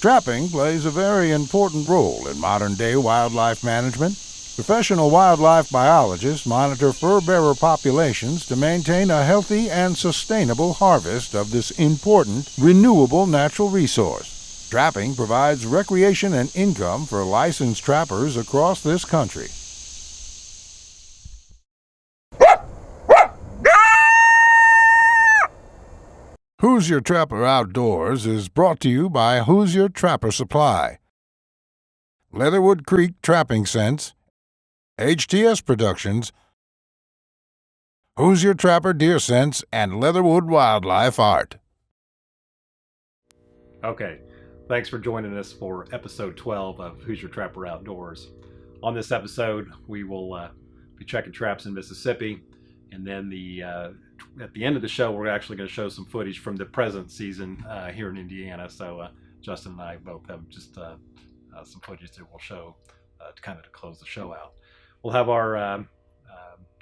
Trapping plays a very important role in modern-day wildlife management. Professional wildlife biologists monitor fur-bearer populations to maintain a healthy and sustainable harvest of this important, renewable natural resource. Trapping provides recreation and income for licensed trappers across this country. Hoosier Trapper Outdoors is brought to you by Hoosier Trapper Supply, Leatherwood Creek Trapping Scents, HTS Productions, Hoosier Trapper Deer Scents, and Leatherwood Wildlife Art. Okay, thanks for joining us for episode 12 of Hoosier Trapper Outdoors. On this episode, we will be checking traps in Mississippi, and then at the end of the show, we're actually going to show some footage from the present season here in Indiana. So Justin and I both have just some footage that we'll show to kind of close the show out. We'll have our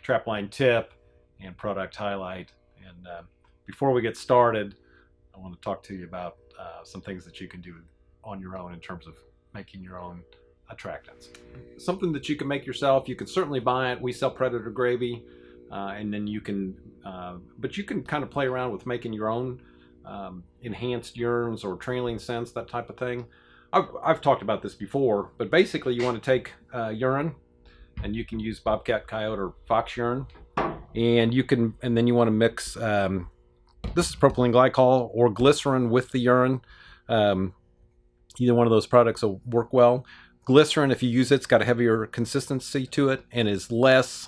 trapline tip and product highlight. And before we get started, I want to talk to you about some things that you can do on your own in terms of making your own attractants. Something that you can make yourself, you can certainly buy it. We sell Predator Gravy, and then you can, but you can kind of play around with making your own enhanced urines or trailing scents, that type of thing. I've talked about this before, but basically you want to take urine, and you can use bobcat, coyote, or fox urine, and then you want to mix. This is propylene glycol or glycerin with the urine. Either one of those products will work well. Glycerin, if you use it, it's got a heavier consistency to it and is less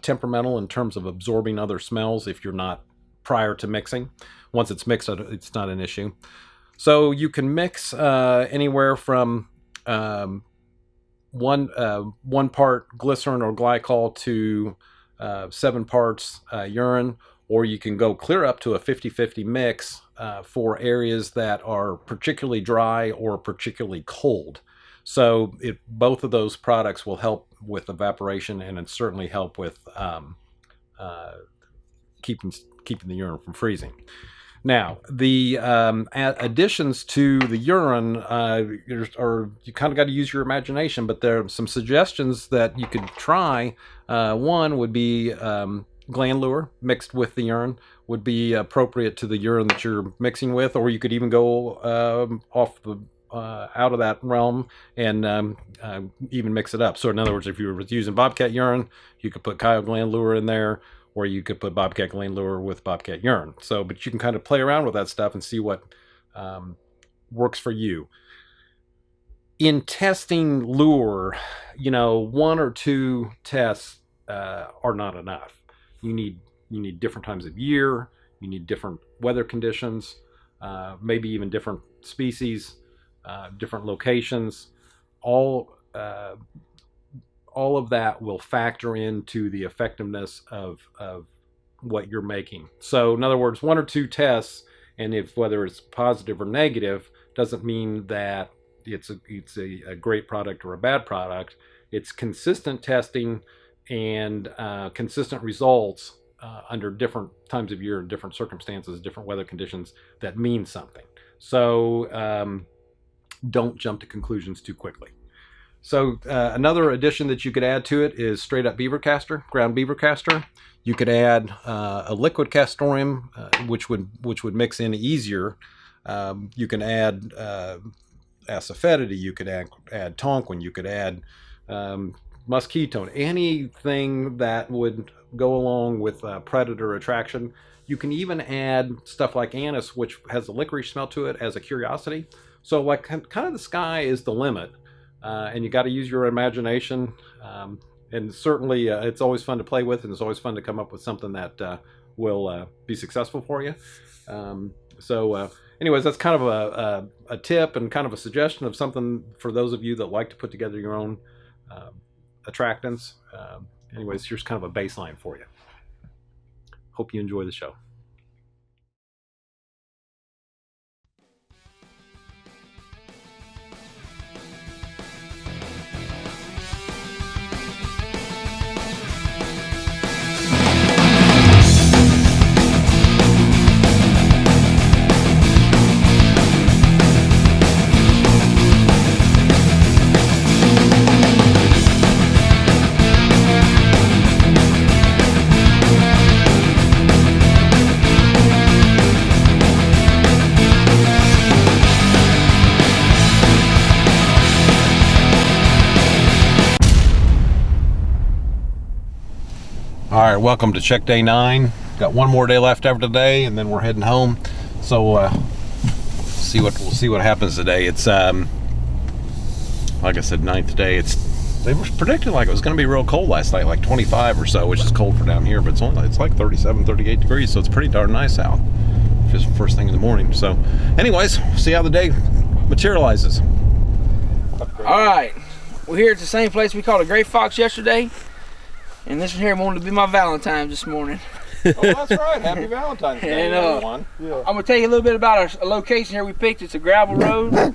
temperamental in terms of absorbing other smells if you're not prior to mixing. Once it's mixed, it's not an issue. So you can mix anywhere from one part glycerin or glycol to 7 parts urine, or you can go clear up to a 50-50 mix for areas that are particularly dry or particularly cold. So both of those products will help with evaporation, and it certainly help with keeping the urine from freezing. Now, the additions to the urine, you kind of got to use your imagination, but there are some suggestions that you could try. One would be gland lure mixed with the urine would be appropriate to the urine that you're mixing with, or you could even go out of that realm and even mix it up. So in other words, if you were using bobcat urine, you could put coyote gland lure in there, or you could put bobcat gland lure with bobcat urine. So, but you can kind of play around with that stuff and see what works for you. In testing lure, 1 or 2 tests are not enough. You need different times of year. You need different weather conditions, maybe even different species, different locations. All of that will factor into the effectiveness of what you're making. So in other words, 1 or 2 tests, and whether it's positive or negative, doesn't mean that it's a great product or a bad product. It's consistent testing and consistent results under different times of year, different circumstances, different weather conditions that mean something. So don't jump to conclusions too quickly. So another addition that you could add to it is straight up beaver castor, ground beaver castor. You could add a liquid castoreum, which would mix in easier. You can add asafoetida. You could add tonquin. You could add musquetone. Anything that would go along with predator attraction. You can even add stuff like anise, which has a licorice smell to it, as a curiosity. So like kind of the sky is the limit. And you got to use your imagination, and certainly it's always fun to play with, and it's always fun to come up with something that will be successful for you. Anyways, that's kind of a tip and kind of a suggestion of something for those of you that like to put together your own attractants. Anyways, here's kind of a baseline for you. Hope you enjoy the show. All right, welcome to check day 9. Got one more day left after today, and then we're heading home. So we'll see what happens today. It's like I said, 9th day. They were predicting like it was going to be real cold last night, like 25 or so, which is cold for down here, but it's like 37, 38 degrees, so it's pretty darn nice out. Just first thing in the morning. So, anyways, see how the day materializes. All right, we're here at the same place we called a Gray Fox yesterday, and this one here wanted to be my Valentine's this morning. Oh, that's right. Happy Valentine's Day, everyone. Yeah. I'm gonna tell you a little bit about our location here we picked. It's a gravel road. There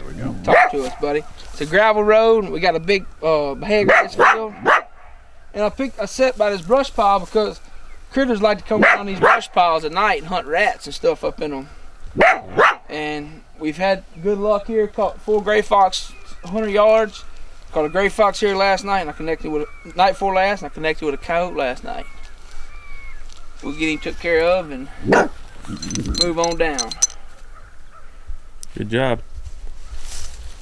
we go. Talk to us, buddy. It's a gravel road. We got a big hay grass field, and I set by this brush pile because critters like to come down these brush piles at night and hunt rats and stuff up in them. And we've had good luck here. Caught 4 gray fox, 100 yards. Caught a gray fox here last night, and I connected with night before last, and I connected with a coyote last night. We'll get him took care of and move on down. Good job.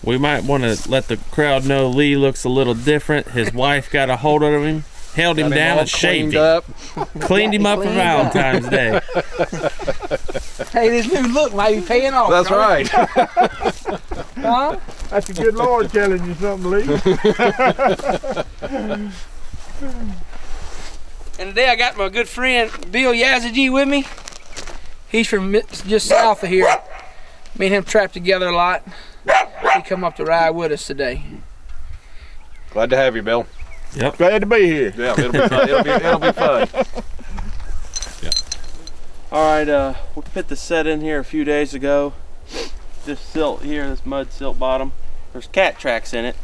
We might want to let the crowd know Lee looks a little different. His wife got a hold of him, held him down, and shaved him. Cleaned him up for Valentine's Day. Hey, this new look might be paying off. That's right. Huh? That's the good Lord telling you something, Lee. And today I got my good friend Bill Yazigi with me. He's from just south of here. Me and him trapped together a lot. He come up to ride with us today. Glad to have you, Bill. Yep. Glad to be here. Yeah, it'll be fun. It'll be fun. Yeah. All right, we put the set in here a few days ago. This silt here, this mud silt bottom. There's cat tracks in it.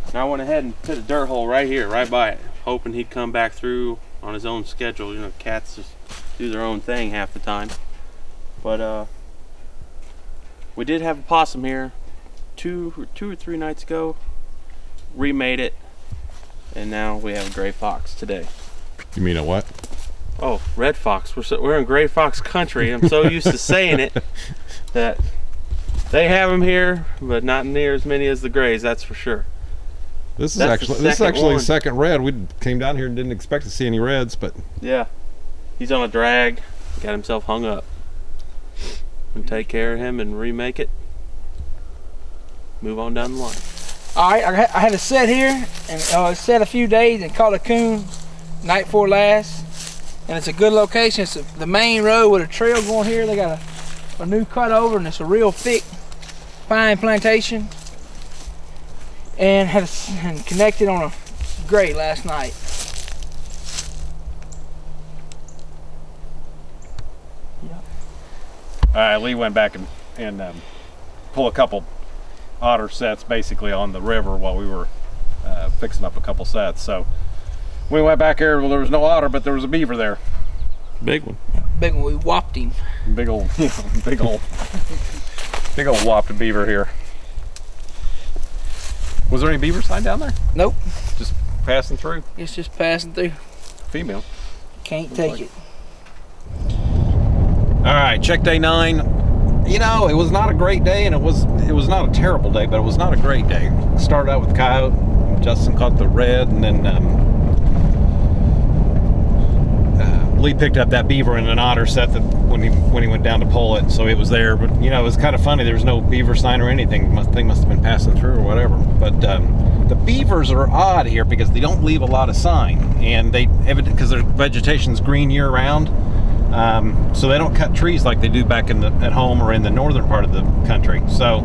And I went ahead and put a dirt hole right here, right by it, hoping he'd come back through on his own schedule. You know, cats just do their own thing half the time. But we did have a possum here two or three nights ago. Remade it, and now we have a gray fox today. You mean a what? Oh, red fox. We're in gray fox country. I'm so used to saying it that they have them here, but not near as many as the grays. That's for sure. This is That's actually one. second red. We came down here and didn't expect to see any reds, but Yeah, he's on a drag. Got himself hung up. And take care of him and remake it. Move on down the line. All right, I had a set here, and set a few days and caught a coon night before last. And it's a good location. It's the main road with a trail going here. They got a new cut over, and it's a real thick pine plantation. And and connected on a gray last night. All right, Lee went back and pulled a couple otter sets basically on the river while we were fixing up a couple sets. So we went back there. Well, there was no otter, but there was a beaver there. Big one. Big one, we whopped him. Big old whopped beaver here. Was there any beaver sign down there? Nope, Just passing through. it's just passing through. Female. Can't take it. All right, check day 9. You know, it was not a great day, and it was not a terrible day, but it was not a great day. Started out with coyote. Justin caught the red, and then Lee picked up that beaver in an otter set that when he went down to pull it, so it was there. But you know, it was kind of funny. There was no beaver sign or anything. Thing must have been passing through or whatever. But the beavers are odd here because they don't leave a lot of sign, and because their vegetation's green year round. So they don't cut trees like they do back at home or in the northern part of the country. So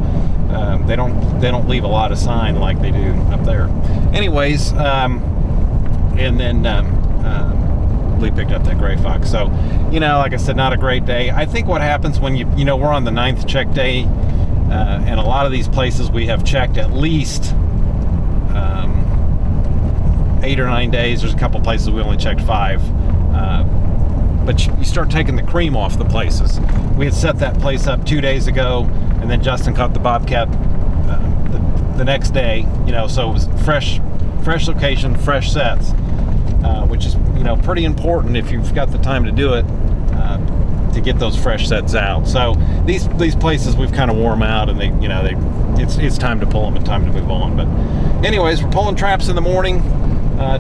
they don't leave a lot of sign like they do up there. Anyways, and then Lee picked up that gray fox. So, you know, like I said, not a great day. I think what happens when you know, we're on the 9th check day, and a lot of these places we have checked at least 8 or 9 days. There's a couple places we only checked 5. But you start taking the cream off the places. We had set that place up 2 days ago, and then Justin caught the bobcat the next day. You know, so it was fresh location, fresh sets, which is, you know, pretty important if you've got the time to do it, to get those fresh sets out. So these places we've kind of worn out, and it's time to pull them and time to move on. But anyways, we're pulling traps in the morning.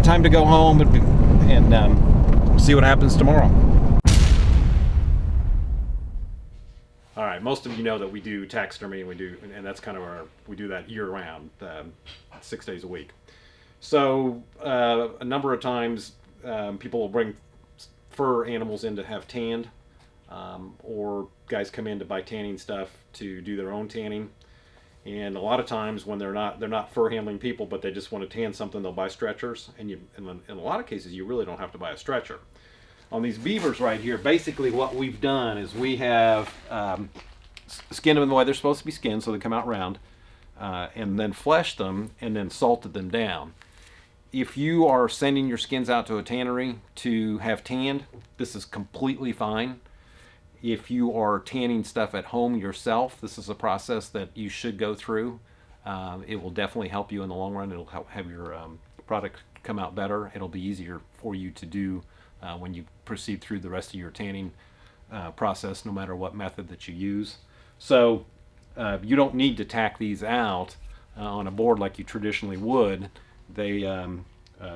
Time to go home, and we'll see what happens tomorrow. All right, most of you know that we do taxidermy, and that's kind of we do that year round, 6 days a week. So a number of times people will bring fur animals in to have tanned, or guys come in to buy tanning stuff to do their own tanning. And a lot of times when they're not fur handling people, but they just want to tan something, they'll buy stretchers. And in a lot of cases, you really don't have to buy a stretcher. On these beavers right here, basically what we've done is we have skinned them in the way they're supposed to be skinned, so they come out round, and then fleshed them and then salted them down. If you are sending your skins out to a tannery to have tanned, this is completely fine. If you are tanning stuff at home yourself, this is a process that you should go through. It will definitely help you in the long run. It'll help have your product come out better. It'll be easier for you to do when you proceed through the rest of your tanning process, no matter what method that you use. So you don't need to tack these out on a board like you traditionally would. They,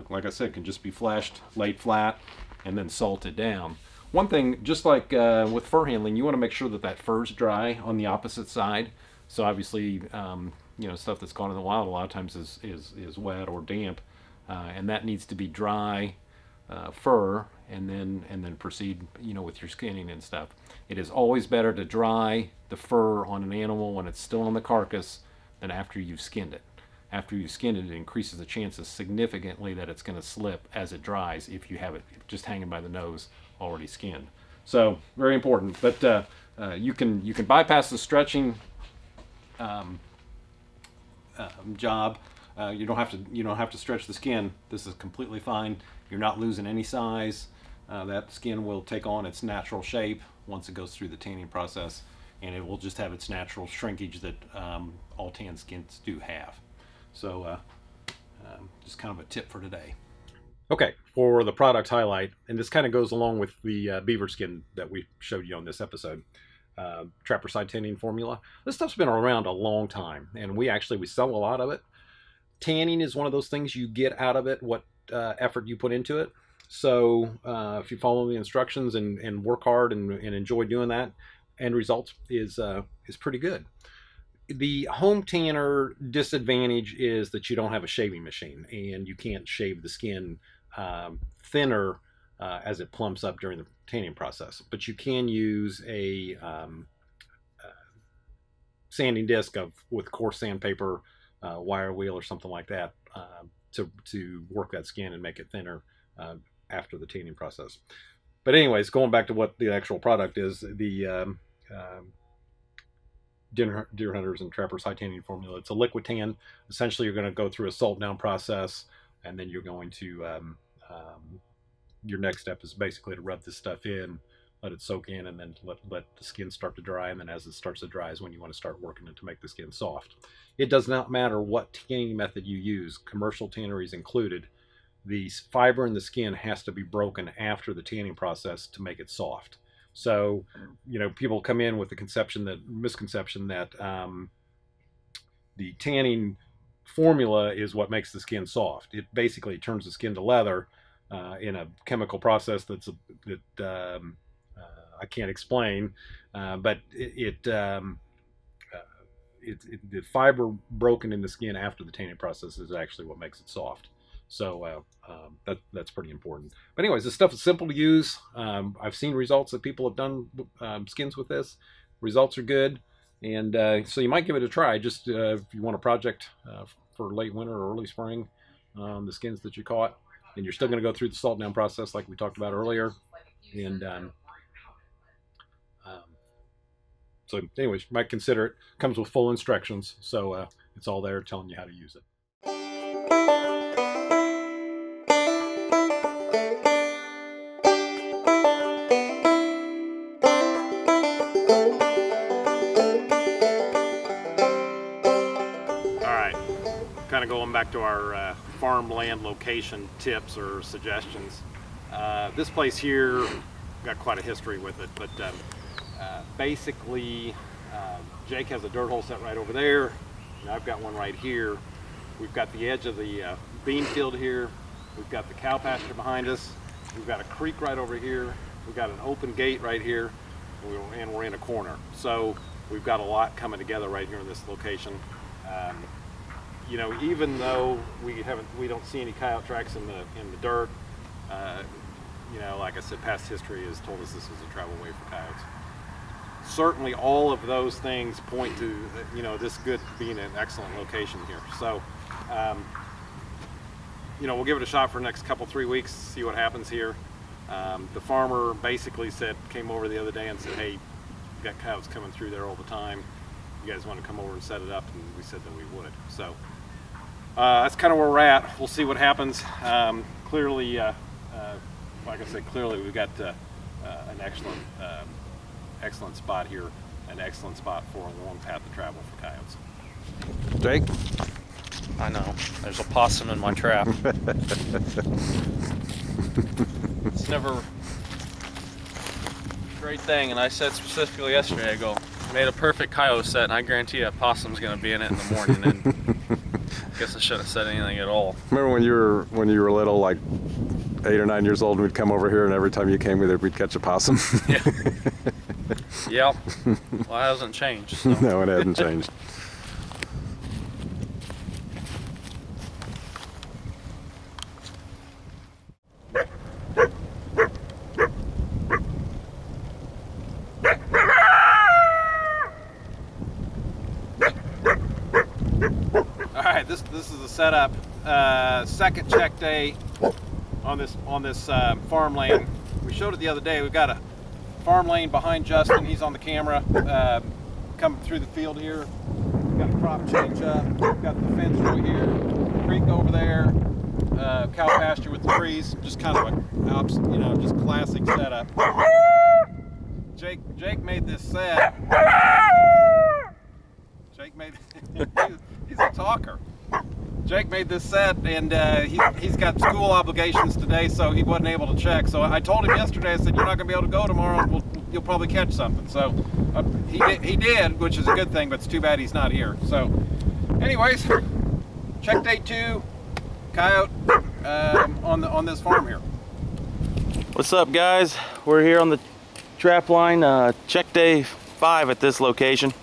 like I said, can just be fleshed, laid flat, and then salted down. One thing, just like with fur handling, you want to make sure that fur's dry on the opposite side. So obviously, stuff that's caught in the wild a lot of times is wet or damp, and that needs to be dry fur, and then proceed, with your skinning and stuff. It is always better to dry the fur on an animal when it's still on the carcass than after you've skinned it. After you've skinned it, it increases the chances significantly that it's going to slip as it dries if you have it just hanging by the nose already skinned. So very important. But you can bypass the stretching job. You don't have to stretch the skin. This is completely fine. You're not losing any size. That skin will take on its natural shape once it goes through the tanning process, and it will just have its natural shrinkage that all tan skins do have. So just kind of a tip for today. Okay, for the product highlight, and this kind of goes along with the beaver skin that we showed you on this episode, Trapper Side Tanning Formula. This stuff's been around a long time, and we sell a lot of it. Tanning is one of those things you get out of it, what effort you put into it. So if you follow the instructions and work hard and enjoy doing that, end result is pretty good. The home tanner disadvantage is that you don't have a shaving machine, and you can't shave the skin thinner as it plumps up during the tanning process. But you can use a sanding disc with coarse sandpaper, wire wheel, or something like that to work that skin and make it thinner after the tanning process. But anyways, going back to what the actual product is, the Deer Hunters and Trappers High Tanning Formula. It's a liquid tan. Essentially, you're going to go through a salt down process, and then you're going to your next step is basically to rub this stuff in, let it soak in, and then let the skin start to dry. And then as it starts to dry is when you want to start working it to make the skin soft. It does not matter what tanning method you use, commercial tanneries included. The fiber in the skin has to be broken after the tanning process to make it soft. So, people come in with the misconception that the tanning formula is what makes the skin soft. It basically turns the skin to leather in a chemical process that I can't explain, but the fiber broken in the skin after the tanning process is actually what makes it soft. So that's pretty important. But anyways, this stuff is simple to use. I've seen results that people have done skins with this. Results are good, and so you might give it a try. Just if you want a project for late winter or early spring, the skins that you caught, and you're still going to go through the salt down process like we talked about earlier. And so anyways, you might consider it. Comes with full instructions, so it's all there telling you how to use it. Kind of going back to our farmland location tips or suggestions. This place here got quite a history with it, but basically Jake has a dirt hole set right over there, and I've got one right here. We've got the edge of the bean field here. We've got the cow pasture behind us, We've got a creek right over here. We've got an open gate right here, and we're in a corner. So we've got a lot coming together right here in this location. You know, even though we don't see any coyote tracks in the dirt, you know, like I said, past history has told us this is a travel way for coyotes. Certainly all of those things point to, you know, this being an excellent location here. So, you know, we'll give it a shot for the next 3 weeks, see what happens here. The farmer basically came over the other day and said, hey, we got coyotes coming through there all the time. You guys want to come over and set it up? And we said that we would. So that's kind of where we're at. We'll see what happens. Clearly, like I said, clearly we've got an excellent spot here, an excellent spot for a long path of travel for coyotes. Jake? I know. There's a possum in my trap. It's never a great thing, and I said specifically yesterday, I go, made a perfect coyote set, and I guarantee a possum's going to be in it in the morning, and I guess I shouldn't have said anything at all. Remember when you were little, like 8 or 9 years old, and we'd come over here, and every time you came with it, we'd catch a possum? Yeah. Yep. Well, it hasn't changed. So. No, it hasn't changed. All right, this is the setup. Second check day on this farm lane. We showed it the other day. We've got a farm lane behind Justin. He's on the camera. Coming through the field here. We've got a crop change up. We've got the fence right here. Creek over there. Cow pasture with the trees. Just kind of just classic setup. Jake made this set. Jake made. He's a talker. Jake made this set, and he's got school obligations today, so he wasn't able to check. So I told him yesterday, I said, you're not going to be able to go tomorrow. You'll probably catch something. So he did, which is a good thing, but it's too bad he's not here. So anyways, check day 2, coyote on this farm here. What's up, guys? We're here on the trap line, check day 5 at this location.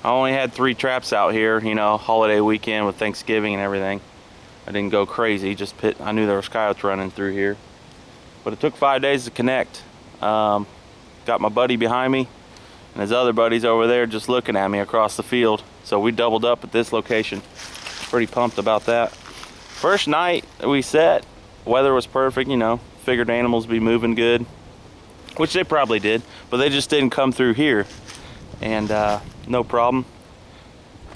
I only had 3 traps out here, you know, holiday weekend with Thanksgiving and everything. I didn't go crazy, I knew there was coyotes running through here. But it took 5 days to connect. Got my buddy behind me and his other buddies over there just looking at me across the field. So we doubled up at this location. Pretty pumped about that. First night we set, weather was perfect, you know, figured animals be moving good, which they probably did, but they just didn't come through here. And no problem.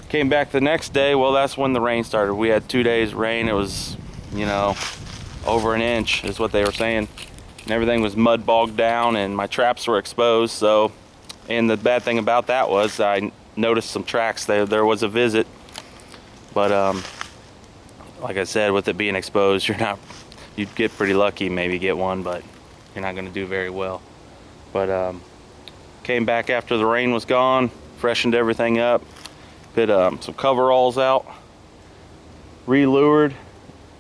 Came back the next day, well, that's when the rain started. We had 2 days rain. It was, you know, over an inch is what they were saying. And everything was mud bogged down and my traps were exposed. So, and the bad thing about that was I noticed some tracks there was a visit. But like I said, with it being exposed, you'd get pretty lucky, maybe get one, but you're not gonna do very well. But came back after the rain was gone, freshened everything up, put some coveralls out, re-lured,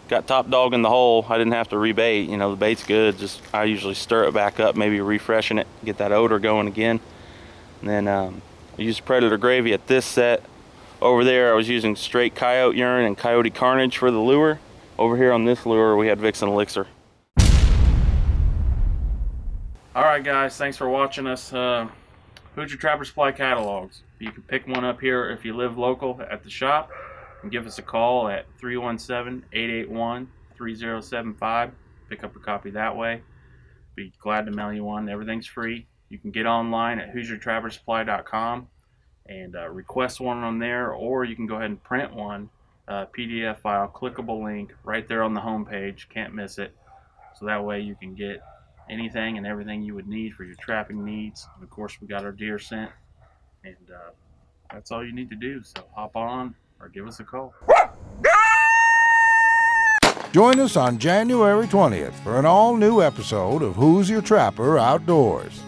got top dog in the hole. I didn't have to rebait, you know, the bait's good. Just I usually stir it back up, maybe refreshen it, get that odor going again. And then I used predator gravy at this set. Over there I was using straight coyote urine and coyote carnage for the lure. Over here on this lure we had Vixen Elixir. Alright guys, thanks for watching us. Hoosier Trapper Supply catalogs. You can pick one up here if you live local at the shop. And give us a call at 317-881-3075. Pick up a copy that way. Be glad to mail you one. Everything's free. You can get online at HoosierTrapperSupply.com and request one on there, or you can go ahead and print one, PDF file, clickable link right there on the home page. Can't miss it. So that way you can get anything and everything you would need for your trapping needs. And of course, we got our deer scent, and that's all you need to do. So hop on or give us a call. Join us on January 20th for an all-new episode of Who's Your Trapper Outdoors.